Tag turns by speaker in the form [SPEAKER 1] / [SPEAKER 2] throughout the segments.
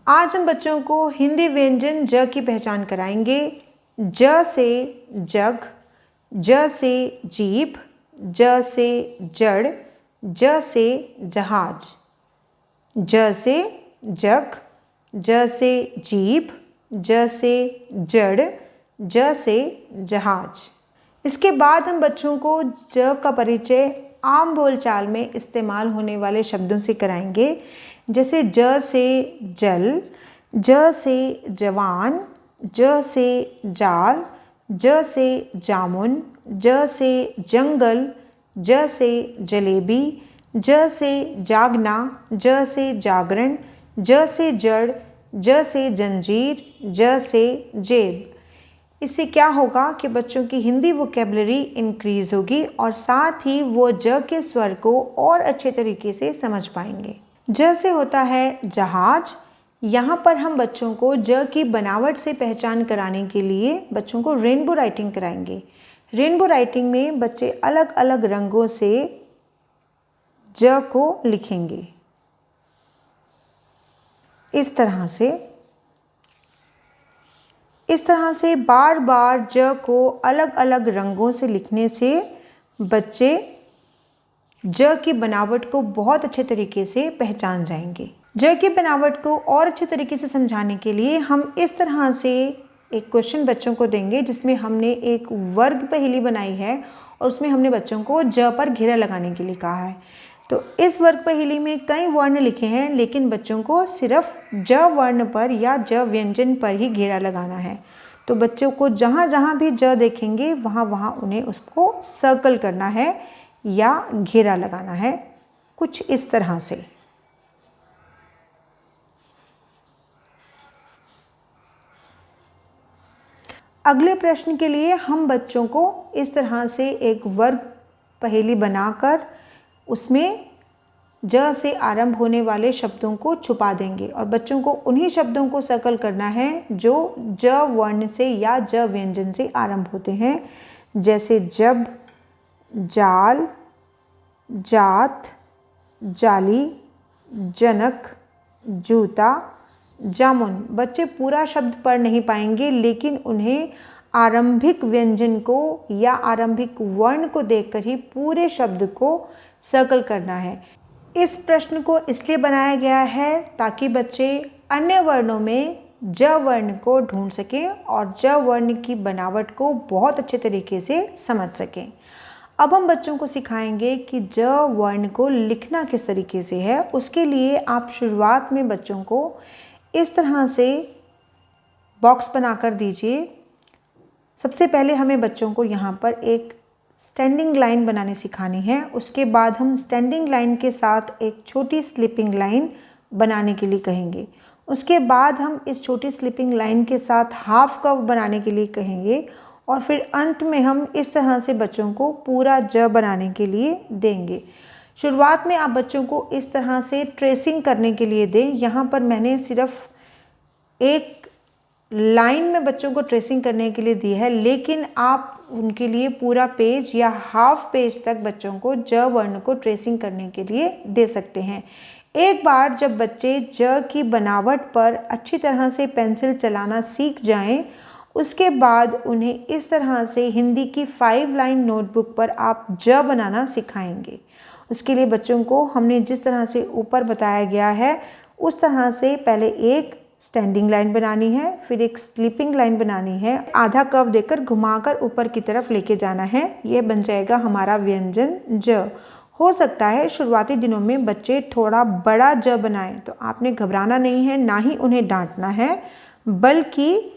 [SPEAKER 1] आज हम बच्चों को हिंदी व्यंजन ज की पहचान कराएंगे। ज से जग, ज से जीभ, ज से जड़, ज से जहाज। ज से जग, ज से जीभ, ज से जड़, ज से जहाज। इसके बाद हम बच्चों को ज का परिचय आम बोलचाल में इस्तेमाल होने वाले शब्दों से कराएंगे, जैसे ज से जल, ज से जवान, ज से जाल, ज से जामुन, ज से जंगल, ज से जलेबी, ज से जागना, ज से जागरण, ज से जड़, ज से जंजीर, ज से जेब। इससे क्या होगा कि बच्चों की हिंदी वोकेबलरी इंक्रीज होगी और साथ ही वो ज के स्वर को और अच्छे तरीके से समझ पाएंगे। ज से होता है जहाज। यहाँ पर हम बच्चों को ज की बनावट से पहचान कराने के लिए बच्चों को रेनबो राइटिंग कराएंगे। रेनबो राइटिंग में बच्चे अलग अलग रंगों से ज को लिखेंगे। इस तरह से बार बार ज को अलग अलग रंगों से लिखने से बच्चे ज की बनावट को बहुत अच्छे तरीके से पहचान जाएंगे। ज की बनावट को और अच्छे तरीके से समझाने के लिए हम इस तरह से एक क्वेश्चन बच्चों को देंगे, जिसमें हमने एक वर्ग पहेली बनाई है और उसमें हमने बच्चों को ज पर घेरा लगाने के लिए कहा है। तो इस वर्ग पहेली में कई वर्ण लिखे हैं, लेकिन बच्चों को सिर्फ ज वर्ण पर या ज व्यंजन पर ही घेरा लगाना है। तो बच्चों को जहाँ जहाँ भी ज देखेंगे वहाँ वहाँ उन्हें उसको सर्कल करना है या घेरा लगाना है, कुछ इस तरह से। अगले प्रश्न के लिए हम बच्चों को इस तरह से एक वर्ग पहेली बनाकर उसमें ज से आरंभ होने वाले शब्दों को छुपा देंगे और बच्चों को उन्हीं शब्दों को सर्कल करना है जो ज वर्ण से या ज व्यंजन से आरंभ होते हैं, जैसे जब, जाल, जात, जाली, जनक, जूता, जामुन। बच्चे पूरा शब्द पढ़ नहीं पाएंगे, लेकिन उन्हें आरंभिक व्यंजन को या आरंभिक वर्ण को देखकर ही पूरे शब्द को सर्कल करना है। इस प्रश्न को इसलिए बनाया गया है ताकि बच्चे अन्य वर्णों में ज वर्ण को ढूंढ सकें और ज वर्ण की बनावट को बहुत अच्छे तरीके से समझ सकें। अब हम बच्चों को सिखाएंगे कि ज वर्ण को लिखना किस तरीके से है। उसके लिए आप शुरुआत में बच्चों को इस तरह से बॉक्स बनाकर दीजिए। सबसे पहले हमें बच्चों को यहाँ पर एक स्टैंडिंग लाइन बनानी सिखानी है। उसके बाद हम स्टैंडिंग लाइन के साथ एक छोटी स्लिपिंग लाइन बनाने के लिए कहेंगे। उसके बाद हम इस छोटी स्लिपिंग लाइन के साथ हाफ कर्व बनाने के लिए कहेंगे और फिर अंत में हम इस तरह से बच्चों को पूरा ज बनाने के लिए देंगे। शुरुआत में आप बच्चों को इस तरह से ट्रेसिंग करने के लिए दें। यहाँ पर मैंने सिर्फ एक लाइन में बच्चों को ट्रेसिंग करने के लिए दी है, लेकिन आप उनके लिए पूरा पेज या हाफ पेज तक बच्चों को ज वर्ण को ट्रेसिंग करने के लिए दे सकते हैं। एक बार जब बच्चे ज की बनावट पर अच्छी तरह से पेंसिल चलाना सीख जाएं, उसके बाद उन्हें इस तरह से हिंदी की 5 लाइन नोटबुक पर आप ज बनाना सिखाएंगे। उसके लिए बच्चों को हमने जिस तरह से ऊपर बताया गया है उस तरह से पहले एक स्टैंडिंग लाइन बनानी है, फिर एक स्लीपिंग लाइन बनानी है, आधा कर्व देकर घुमाकर ऊपर की तरफ लेके जाना है। यह बन जाएगा हमारा व्यंजन ज। हो सकता है शुरुआती दिनों में बच्चे थोड़ा बड़ा ज बनाएं, तो आपने घबराना नहीं है, ना ही उन्हें डांटना है, बल्कि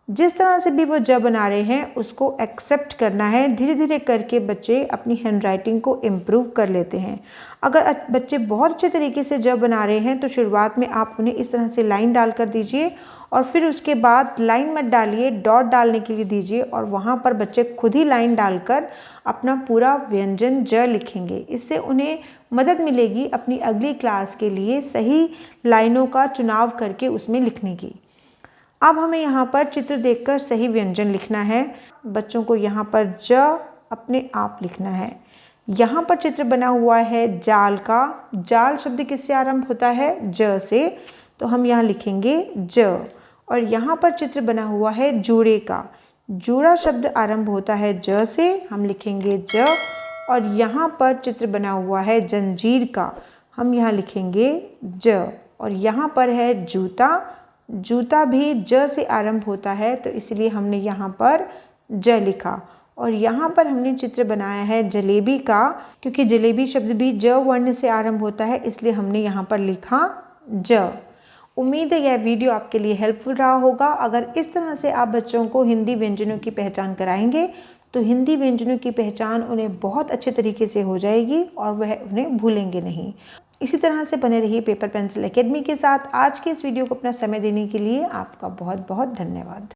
[SPEAKER 1] जिस तरह से भी वो ज बना रहे हैं उसको एक्सेप्ट करना है। धीरे धीरे करके बच्चे अपनी हैंडराइटिंग को इम्प्रूव कर लेते हैं। अगर बच्चे बहुत अच्छे तरीके से ज बना रहे हैं तो शुरुआत में आप उन्हें इस तरह से लाइन डाल कर दीजिए और फिर उसके बाद लाइन मत डालिए, डॉट डालने के लिए दीजिए और वहाँ पर बच्चे खुद ही लाइन डालकर अपना पूरा व्यंजन ज लिखेंगे। इससे उन्हें मदद मिलेगी अपनी अगली क्लास के लिए सही लाइनों का चुनाव करके उसमें लिखने की। अब हमें यहाँ पर चित्र देखकर सही व्यंजन लिखना है। बच्चों को यहाँ पर ज अपने आप लिखना है। यहाँ पर चित्र बना हुआ है जाल का। जाल शब्द किससे आरंभ होता है? ज से। तो हम यहाँ लिखेंगे ज। और यहाँ पर चित्र बना हुआ है जूड़े का। जूड़ा शब्द आरंभ होता है ज से, हम लिखेंगे ज। और यहाँ पर चित्र बना हुआ है जंजीर का, हम यहाँ लिखेंगे ज। और यहाँ पर है जूता। जूता भी ज से आरंभ होता है, तो इसलिए हमने यहाँ पर ज लिखा। और यहाँ पर हमने चित्र बनाया है जलेबी का, क्योंकि जलेबी शब्द भी ज वर्ण से आरंभ होता है, इसलिए हमने यहाँ पर लिखा ज। उम्मीद है यह वीडियो आपके लिए हेल्पफुल रहा होगा। अगर इस तरह से आप बच्चों को हिंदी व्यंजनों की पहचान कराएंगे तो हिंदी व्यंजनों की पहचान उन्हें बहुत अच्छे तरीके से हो जाएगी और वह उन्हें भूलेंगे नहीं। इसी तरह से बने रहिए पेपर पेंसिल एकेडमी के साथ। आज के इस वीडियो को अपना समय देने के लिए आपका बहुत बहुत धन्यवाद।